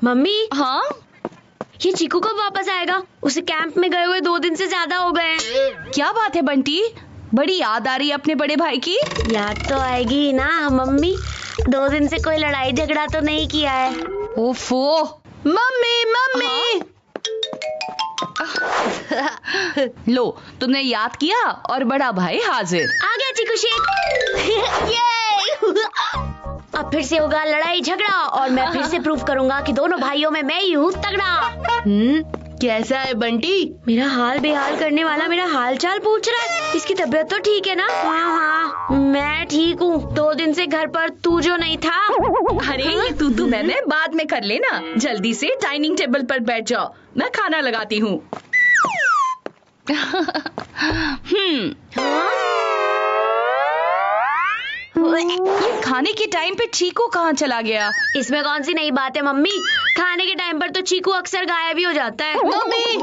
Mummy, हाँ, ये चीकू कब वापस आएगा? उसे कैंप में गए हुए 2 दिन से ज्यादा हो गए हैं। क्या बात है बंटी, बड़ी याद आ रही है अपने बड़े भाई की। याद तो आएगी ही ना मम्मी, 2 दिन से कोई लड़ाई झगड़ा तो नहीं किया है। ओफो, मम्मी मम्मी। लो तुमने याद किया और बड़ा भाई हाजिर। आ गया चीकू शेख। अब फिर से होगा लड़ाई झगड़ा और मैं फिर से प्रूफ करूंगा कि दोनों भाइयों में मैं ही हूँ तगड़ा। कैसा है बंटी? मेरा हाल बेहाल करने वाला मेरा हाल चाल पूछ रहा है। इसकी तबीयत तो ठीक है ना? हाँ, मैं ठीक हूँ। 2 दिन से घर पर तू जो नहीं था। अरे ये तू मैंने बाद में कर लेना। जल्दी से डाइनिंग टेबल पर बैठ जाओ, मैं खाना लगाती हूँ। ये खाने के टाइम पे चीकू कहाँ चला गया? इसमें कौन सी नई बात है मम्मी? खाने के टाइम पर तो चीकू अक्सर गायब ही हो जाता है। मम्मी।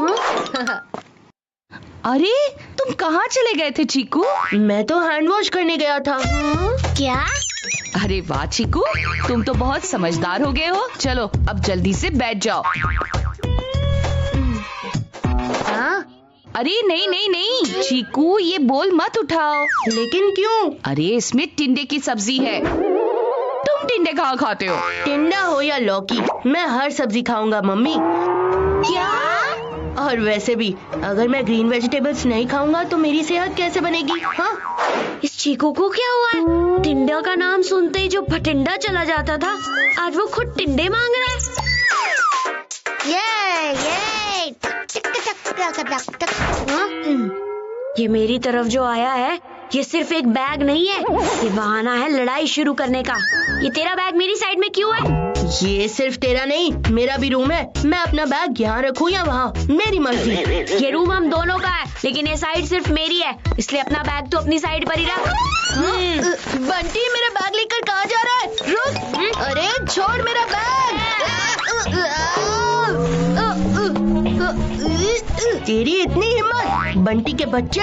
अरे तुम कहाँ चले गए थे चीकू? मैं तो हैंड वॉश करने गया था। क्या? अरे वाह चीकू, तुम तो बहुत समझदार हो गए हो। चलो अब जल्दी से बैठ जाओ। अरे नहीं नहीं नहीं चीकू, ये बोल मत उठाओ। लेकिन क्यों? अरे इसमें टिंडे की सब्जी है। तुम टिंडे कहाँ खाते हो? टिंडा हो या लौकी, मैं हर सब्जी खाऊंगा मम्मी। क्या? और वैसे भी अगर मैं ग्रीन वेजिटेबल्स नहीं खाऊंगा तो मेरी सेहत कैसे बनेगी? हाँ, इस चीकू को क्या हुआ है? टिंडा का नाम सुनते ही जो भटिंडा चला जाता था, आज वो खुद टिंडे मांग रहा है। ये मेरी तरफ जो आया है, ये सिर्फ एक बैग नहीं है, ये बहाना है लड़ाई शुरू करने का। ये तेरा बैग मेरी साइड में क्यों है? ये सिर्फ तेरा नहीं, मेरा भी रूम है। मैं अपना बैग यहाँ रखूँ या वहाँ, मेरी मर्जी। ये रूम हम दोनों का है, लेकिन ये साइड सिर्फ मेरी है, इसलिए अपना बैग तो अपनी साइड पर ही रख। बंटी मेरा बैग लेकर कहाँ जा रहा है? रुक! अरे छोड़ मेरा बैग! तेरी इतनी हिम्मत! बंटी के बच्चे,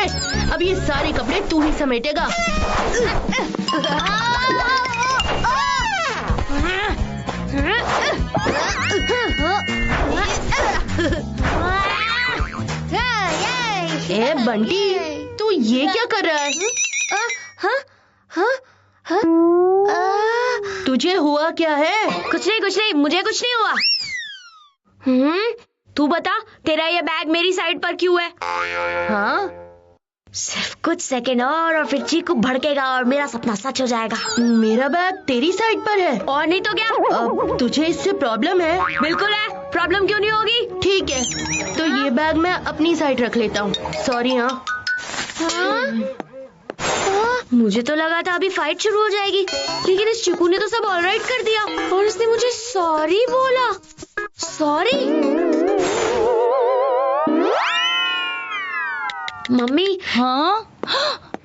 अब ये सारे कपड़े तू ही समेटेगा। ए बंटी, तू ये क्या कर रहा है? तुझे हुआ क्या है? कुछ नहीं, मुझे कुछ नहीं हुआ। तू बता, तेरा ये बैग मेरी साइड पर क्यों है? हाँ? सिर्फ कुछ सेकंड और फिर चीकू भड़केगा और मेरा सपना सच हो जाएगा। मेरा बैग तेरी साइड पर है? और नहीं तो क्या? अब तुझे इससे प्रॉब्लम है? बिल्कुल है, प्रॉब्लम क्यों नहीं होगी? ठीक है, तो ये बैग मैं अपनी साइड रख लेता हूँ। सॉरी। हाँ? मुझे तो लगा था अभी फाइट शुरू हो जाएगी, लेकिन इस चीकू ने तो सब ऑलराइट कर दिया और इसने मुझे सॉरी बोला। Sorry mummy. हाँ?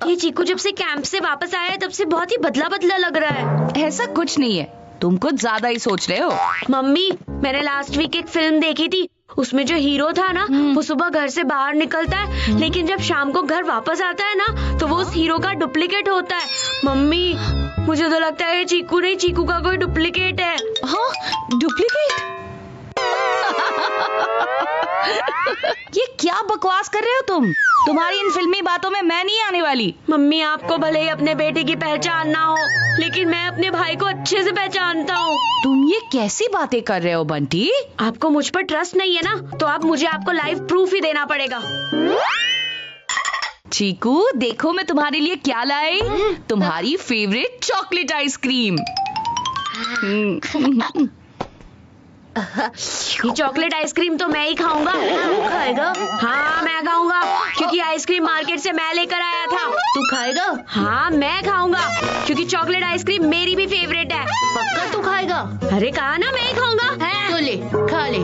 ये चीकू जब से कैंप से वापस आया है तब से बहुत ही बदला बदला लग रहा है। ऐसा कुछ नहीं है, तुम कुछ ज्यादा ही सोच रहे हो। मम्मी, मैंने लास्ट वीक एक फिल्म देखी थी, उसमें जो हीरो था ना, वो सुबह घर से बाहर निकलता है, लेकिन जब शाम को घर वापस आता है ना, तो वो उस हीरो का डुप्लीकेट होता है। मम्मी, मुझे तो लगता है चीकू नहीं, चीकू का कोई डुप्लीकेट है। हाँ? डुप्लीकेट? ये क्या बकवास कर रहे हो तुम? तुम्हारी इन फिल्मी बातों में मैं नहीं आने वाली। मम्मी, आपको भले ही अपने बेटे की पहचान ना हो, लेकिन मैं अपने भाई को अच्छे से पहचानता हूँ। तुम ये कैसी बातें कर रहे हो बंटी? आपको मुझ पर ट्रस्ट नहीं है ना, तो अब मुझे आपको लाइव प्रूफ ही देना पड़ेगा। चीकू देखो मैं तुम्हारे लिए क्या लाई, तुम्हारी फेवरेट चॉकलेट आइसक्रीम। ये चॉकलेट आइसक्रीम तो मैं ही खाऊंगा। तू खाएगा? हाँ मैं खाऊंगा, क्योंकि आइसक्रीम मार्केट से मैं लेकर आया था। तू खाएगा? हाँ मैं खाऊंगा, क्योंकि चॉकलेट आइसक्रीम मेरी भी फेवरेट है। पक्का तू खाएगा? अरे कहा ना मैं ही खाऊंगा। तो ले, खा ले।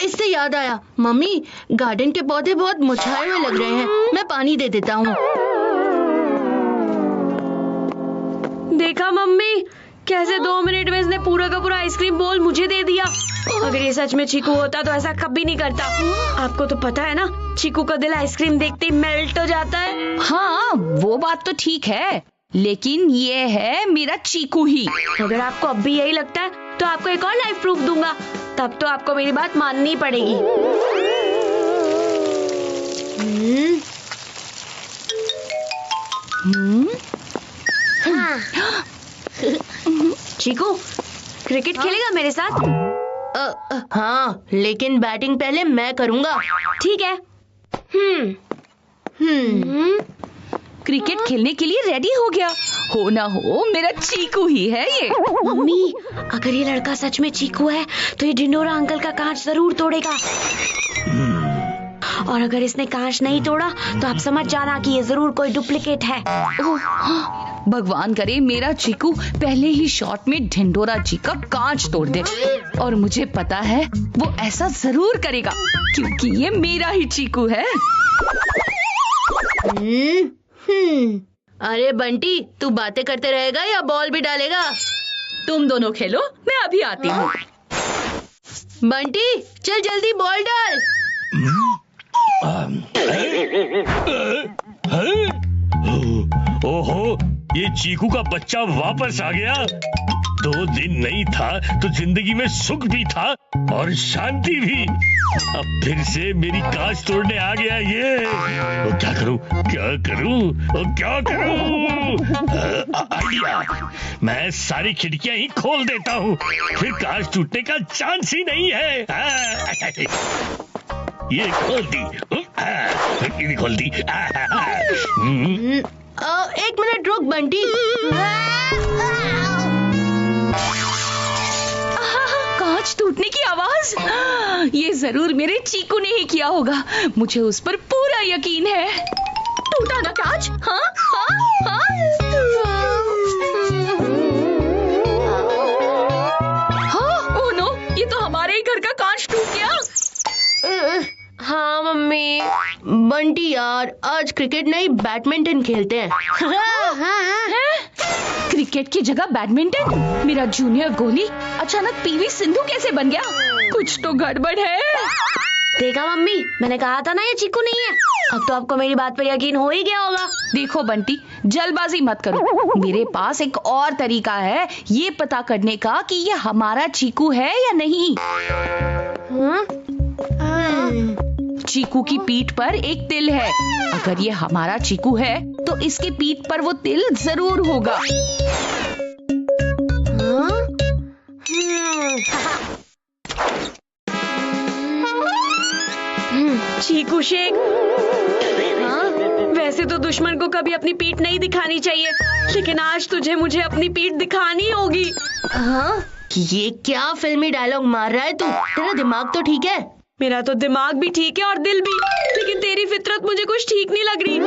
इससे याद आया, मम्मी गार्डन के पौधे बहुत मुरझाए हुए लग रहे हैं, मैं पानी दे देता हूँ। देखा मम्मी, कैसे 2 मिनट में इसने पूरा का पूरा आइसक्रीम बोल मुझे दे दिया। अगर ये सच में चीकू होता तो ऐसा कभी नहीं करता। आपको तो पता है ना, चीकू का दिल आइसक्रीम देखते ही मेल्ट हो जाता है। हाँ, वो बात तो ठीक है, लेकिन ये है मेरा चीकू ही। अगर आपको अब भी यही लगता है तो आपको एक और लाइफ प्रूफ दूंगा, तब तो आपको मेरी बात माननी पड़ेगी। चीकू, क्रिकेट खेलेगा मेरे साथ? हाँ, लेकिन बैटिंग पहले मैं करूँगा। ठीक है। क्रिकेट खेलने के लिए रेडी हो गया। हो ना हो, मेरा चीकू ही है ये। मम्मी, अगर ये लड़का सच में चीकू है तो ये ढिंडोरा अंकल का कांच जरूर तोड़ेगा। और अगर इसने कांच नहीं तोड़ा तो आप समझ जाना कि ये जरूर कोई डुप्लीकेट है। भगवान करे मेरा चीकू पहले ही शॉट में ढिंडोरा जी का कांच तोड़ दे। और मुझे पता है वो ऐसा जरूर करेगा, क्योंकि ये मेरा ही चीकू है। अरे बंटी, तू बातें करते रहेगा या बॉल भी डालेगा? तुम दोनों खेलो, मैं अभी आती हूँ। बंटी, चल जल्दी बॉल डाल। ओहो, ये चीकू का बच्चा वापस आ गया। 2 दिन नहीं था तो जिंदगी में सुख भी था और शांति भी। अब फिर से मेरी कांच तोड़ने आ गया ये। तो क्या करूं, क्या करूं, क्या करूं? आइडिया, मैं सारी खिड़कियां ही खोल देता हूं, फिर कांच टूटने का चांस ही नहीं है। ये खोल दी, ये खोल दी। 1 मिनट रुक बंटी। कांच टूटने की आवाज, ये जरूर मेरे चीकू ने ही किया होगा। मुझे उस पर पूरा यकीन है। टूटा ना कांच? हाँ हाँ हाँ। हाँ, ओह नो, ये तो हमारे ही घर का कांच टूट गया। हाँ मम्मी। बंटी यार, आज क्रिकेट नहीं बैडमिंटन खेलते हैं। क्रिकेट की जगह बैडमिंटन? मेरा जूनियर गोली अचानक पीवी सिंधु कैसे बन गया? कुछ तो गड़बड़ है। देखा मम्मी, मैंने कहा था ना ये चीकू नहीं है। अब तो आपको मेरी बात पर यकीन हो ही गया होगा। देखो बंटी, जल्दबाजी मत करो। मेरे पास एक और तरीका है ये पता करने का कि ये हमारा चीकू है या नहीं। चीकू की पीठ पर एक तिल है। अगर ये हमारा चीकू है तो इसके पीठ पर वो तिल जरूर होगा। चीकू शेख। वैसे तो दुश्मन को कभी अपनी पीठ नहीं दिखानी चाहिए, लेकिन आज तुझे मुझे अपनी पीठ दिखानी होगी। ये क्या फिल्मी डायलॉग मार रहा है तू? तेरा दिमाग तो ठीक है? मेरा तो दिमाग भी ठीक है और दिल भी, लेकिन तेरी फितरत मुझे कुछ ठीक नहीं लग रही।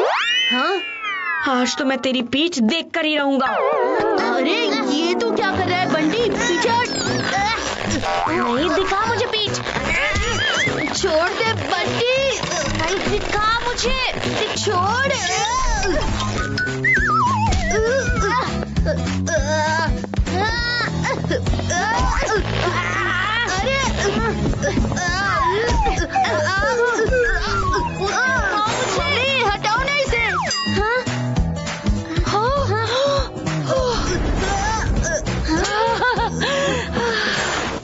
आज तो मैं तेरी पीठ देख कर ही रहूंगा। अरे ये तू क्या कर रहा है बंटी? पीछे हट। नहीं, दिखा मुझे पीठ। छोड़ दे बंटी। नहीं, दिखा मुझे। छोड़। अरे हटाओ ना इसे।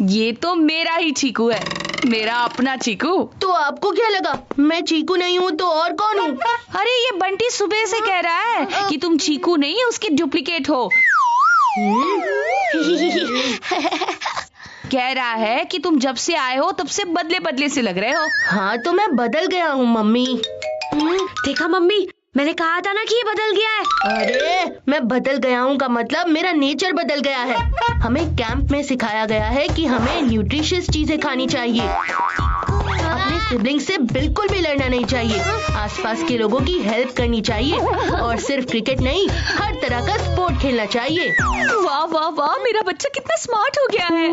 ये तो मेरा ही चीकू है, मेरा अपना चीकू। तो आपको क्या लगा मैं चीकू नहीं हूँ तो और कौन हूँ? अरे ये बंटी सुबह से कह रहा है कि तुम चीकू नहीं उसके डुप्लीकेट हो। कह रहा है कि तुम जब से आए हो तब से बदले बदले से लग रहे हो। हाँ तो मैं बदल गया हूँ मम्मी। देखा मम्मी, मैंने कहा था ना कि ये बदल गया है। अरे मैं बदल गया हूँ का मतलब मेरा नेचर बदल गया है। हमें कैंप में सिखाया गया है कि हमें न्यूट्रिशियस चीजें खानी चाहिए। अपने सिबलिंग से बिल्कुल भी लड़ना नहीं चाहिए। आसपास के लोगों की हेल्प करनी चाहिए और सिर्फ क्रिकेट नहीं, हर तरह का स्पोर्ट खेलना चाहिए। वाह वाह वाह, मेरा बच्चा कितना स्मार्ट हो गया है।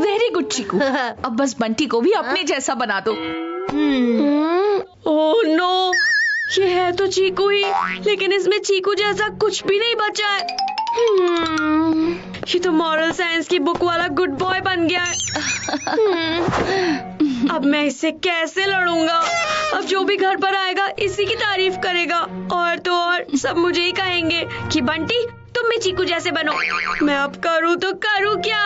वेरी गुड चीकू। अब बस बंटी को भी अपने जैसा बना दो। ओह नो, ये है तो चीकू ही, लेकिन इसमें चीकू जैसा कुछ भी नहीं बचा है। ये तो मॉरल साइंस की बुक वाला गुड बॉय बन गया है। अब मैं इससे कैसे लड़ूंगा? अब जो भी घर पर आएगा इसी की तारीफ करेगा, और तो और सब मुझे ही कहेंगे कि बंटी तुम भी चीकू जैसे बनो। मैं अब करूँ तो करूँ क्या?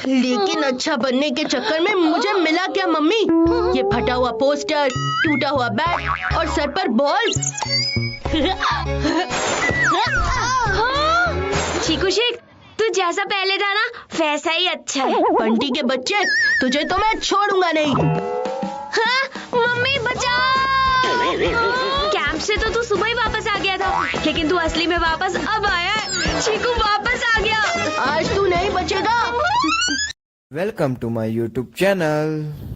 लेकिन अच्छा बनने के चक्कर में मुझे मिला क्या मम्मी? ये फटा हुआ पोस्टर, टूटा हुआ बैट और सर पर बॉल। चीकू शेख, तू जैसा पहले था ना वैसा ही अच्छा है। बंटी के बच्चे, तुझे तो मैं छोड़ूंगा नहीं। हाँ, मम्मी बचाओ! कैंप से तो तू सुबह ही वापस आ गया था, लेकिन तू असली में वापस अब आया है। चीकू वापस आ गया। आज तू नहीं बचेगा। Welcome to my YouTube channel.